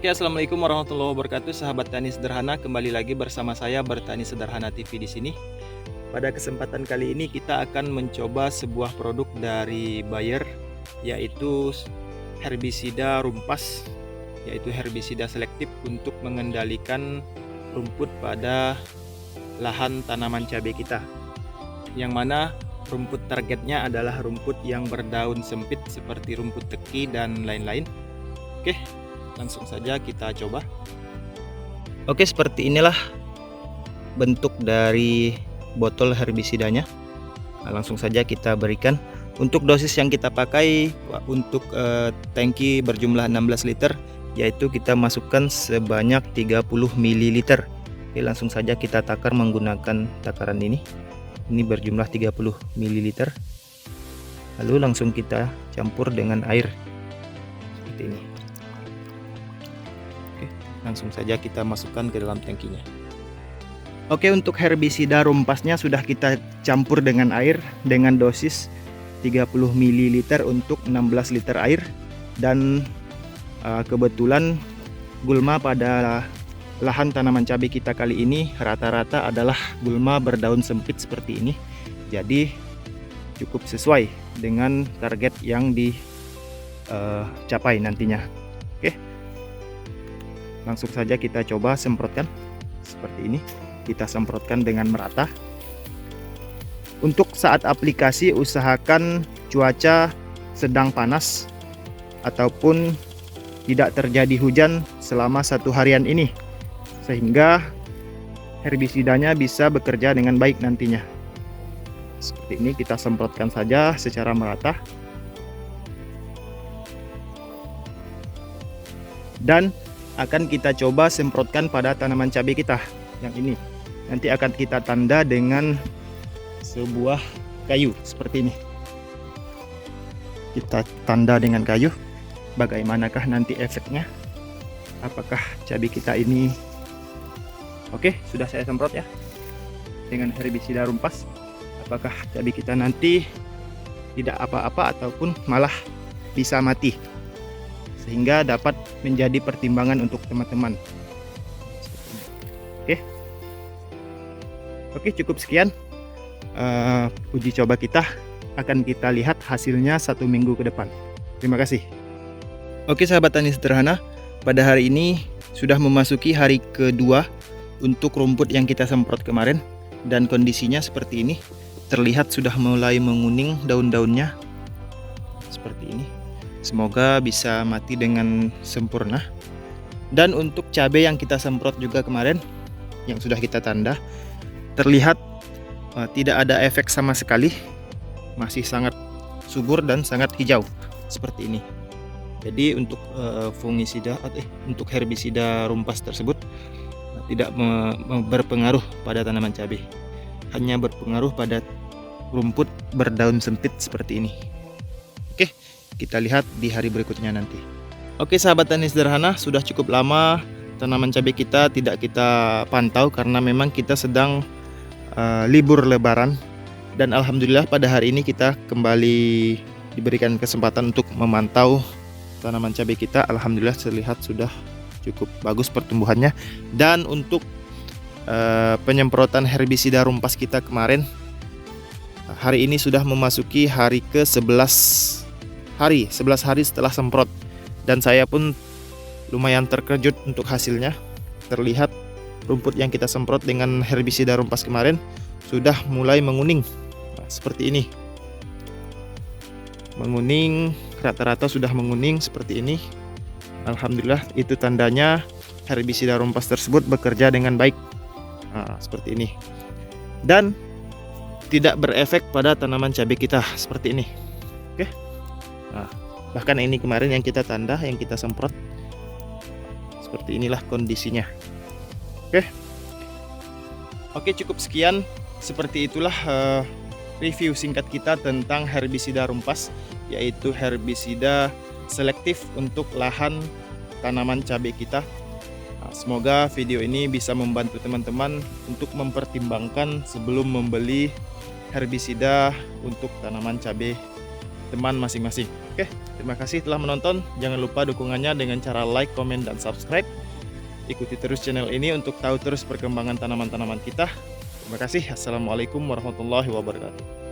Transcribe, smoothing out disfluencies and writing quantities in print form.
Oke, assalamualaikum warahmatullahi wabarakatuh, sahabat tani sederhana. Kembali lagi bersama saya Bertani Sederhana TV di sini. Pada kesempatan kali ini kita akan mencoba sebuah produk dari Bayer, yaitu herbisida rumpas, yaitu herbisida selektif untuk mengendalikan rumput pada lahan tanaman cabai kita. Yang mana rumput targetnya adalah rumput yang berdaun sempit seperti rumput teki dan lain-lain. Oke, langsung saja kita coba. Oke, seperti inilah bentuk dari botol herbisidanya. Nah, langsung saja kita berikan. Untuk dosis yang kita pakai untuk tangki berjumlah 16 liter, yaitu kita masukkan sebanyak 30 ml. Oke, langsung saja kita takar menggunakan takaran ini. Ini berjumlah 30 ml. Lalu langsung kita campur dengan air seperti ini. Langsung saja kita masukkan ke dalam tangkinya. Oke, untuk herbisida rumpasnya sudah kita campur dengan air dengan dosis 30 ml untuk 16 liter air. Dan kebetulan gulma pada lahan tanaman cabai kita kali ini rata-rata adalah gulma berdaun sempit seperti ini. Jadi cukup sesuai dengan target yang dicapai nantinya. Oke, langsung saja kita coba semprotkan seperti ini. Kita semprotkan dengan merata. Untuk saat aplikasi usahakan cuaca sedang panas ataupun tidak terjadi hujan selama 1 harian ini, sehingga herbisidanya bisa bekerja dengan baik nantinya. Seperti ini kita semprotkan saja secara merata. Dan akan kita coba semprotkan pada tanaman cabai kita yang ini. Nanti akan kita tanda dengan sebuah kayu seperti ini. Kita tanda dengan kayu. Bagaimanakah nanti efeknya? Apakah cabai kita ini oke? Sudah saya semprot ya dengan herbisida rumpas. Apakah cabai kita nanti tidak apa-apa ataupun malah bisa mati, sehingga dapat menjadi pertimbangan untuk teman-teman. Oke, cukup sekian uji coba kita. Akan kita lihat hasilnya 1 minggu ke depan. Terima kasih. Oke, sahabat tani sederhana, pada hari ini sudah memasuki hari kedua untuk rumput yang kita semprot kemarin, dan kondisinya seperti ini. Terlihat sudah mulai menguning daun-daunnya seperti ini. Semoga bisa mati dengan sempurna. Dan untuk cabai yang kita semprot juga kemarin, yang sudah kita tanda, terlihat tidak ada efek sama sekali. Masih sangat subur dan sangat hijau seperti ini. Jadi untuk fungisida untuk herbisida rumpas tersebut tidak berpengaruh pada tanaman cabai. Hanya berpengaruh pada rumput berdaun sempit seperti ini. Oke, kita lihat di hari berikutnya nanti. Oke, sahabat tani sederhana, sudah cukup lama tanaman cabai kita tidak kita pantau karena memang kita sedang libur lebaran. Dan alhamdulillah pada hari ini kita kembali diberikan kesempatan untuk memantau tanaman cabai kita. Alhamdulillah terlihat sudah cukup bagus pertumbuhannya. Dan untuk penyemprotan herbisida rumpas kita kemarin, hari ini sudah memasuki hari ke-11 hari setelah semprot. Dan saya pun lumayan terkejut untuk hasilnya. Terlihat rumput yang kita semprot dengan herbisida rumpas kemarin sudah mulai menguning. Nah, seperti ini. Menguning, rata-rata sudah menguning seperti ini. Alhamdulillah, itu tandanya herbisida rumpas tersebut bekerja dengan baik. Nah, seperti ini. Dan tidak berefek pada tanaman cabai kita seperti ini. Oke. Nah, bahkan ini kemarin yang kita tanda, yang kita semprot. Seperti inilah kondisinya. Oke, cukup sekian. Seperti itulah review singkat kita tentang herbisida rumpas, yaitu herbisida selektif untuk lahan tanaman cabai kita. Nah, semoga video ini bisa membantu teman-teman untuk mempertimbangkan sebelum membeli herbisida untuk tanaman cabai teman masing-masing. Oke, terima kasih telah menonton. Jangan lupa dukungannya dengan cara like, komen, dan subscribe. Ikuti terus channel ini untuk tahu terus perkembangan tanaman-tanaman kita. Terima kasih. Assalamualaikum warahmatullahi wabarakatuh.